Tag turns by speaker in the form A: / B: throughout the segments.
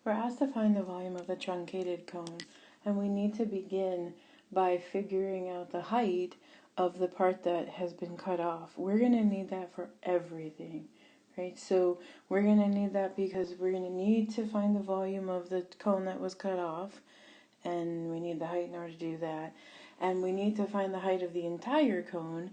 A: We're asked to find the volume of the truncated cone, and we need to begin by figuring out the height of the part that has been cut off. We're going to need that for everything, right? So we're going to need that because we're going to need to find the volume of the cone that was cut off, and we need the height in order to do that. And we need to find the height of the entire cone,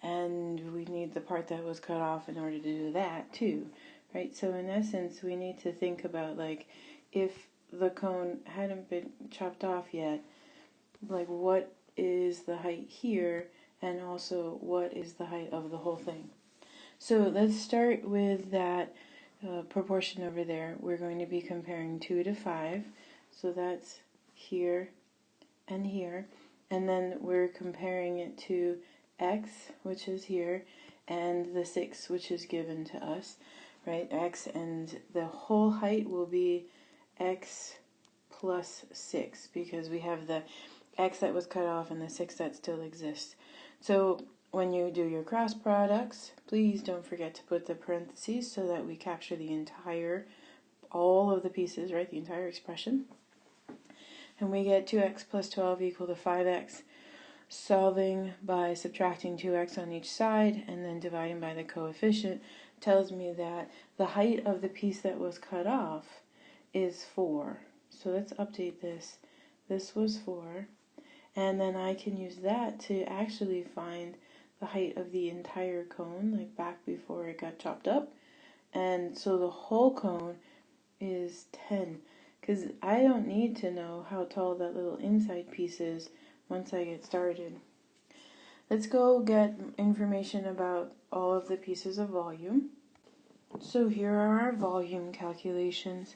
A: and we need the part that was cut off in order to do that too, right? So in essence, we need to think about, like, if the cone hadn't been chopped off yet, like, what is the height here, and also what is the height of the whole thing. So let's start with that proportion over there. We're going to be comparing 2 to 5, so that's here and here, and then we're comparing it to x, which is here, and the 6, which is given to us, right? X, and the whole height will be x plus 6, because we have the x that was cut off and the 6 that still exists. So when you do your cross products, please don't forget to put the parentheses so that we capture the entire, all of the pieces, right? The entire expression. And we get 2x plus 12 equal to 5x. Solving by subtracting 2x on each side and then dividing by the coefficient tells me that the height of the piece that was cut off is 4. So let's update this. This was 4. And then I can use that to actually find the height of the entire cone, like back before it got chopped up. And so the whole cone is 10, because I don't need to know how tall that little inside piece is once I get started. Let's go get information about all of the pieces of volume. So here are our volume calculations.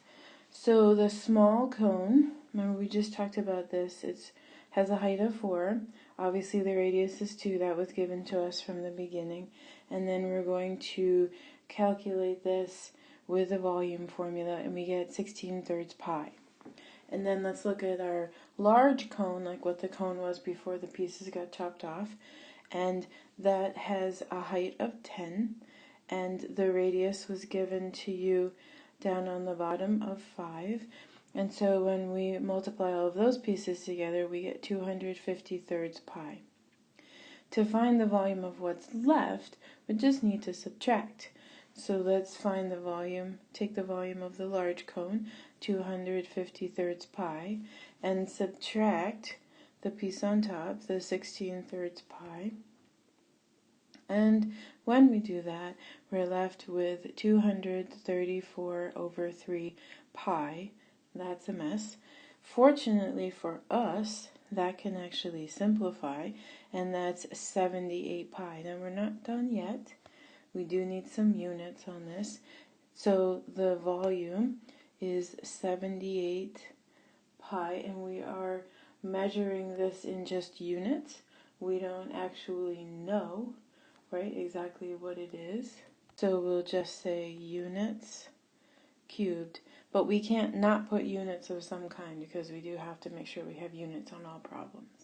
A: So the small cone, remember we just talked about this, it has a height of 4. Obviously the radius is 2, that was given to us from the beginning. And then we're going to calculate this with the volume formula, and we get 16/3 pi. And then let's look at our large cone, like what the cone was before the pieces got chopped off. And that has a height of 10, and the radius was given to you down on the bottom of 5. And so when we multiply all of those pieces together, we get 250/3 pi. To find the volume of what's left, we just need to subtract. So let's find the volume, take the volume of the large cone, 250/3 pi, and subtract the piece on top, the 16/3 pi. And when we do that, we're left with 234/3 pi. That's a mess. Fortunately for us, that can actually simplify, and that's 78 pi. Now we're not done yet. We do need some units on this. So the volume is 78 pi, and we are measuring this in just units. We don't actually know, right, exactly what it is. So we'll just say units cubed. But we can't not put units of some kind, because we do have to make sure we have units on all problems.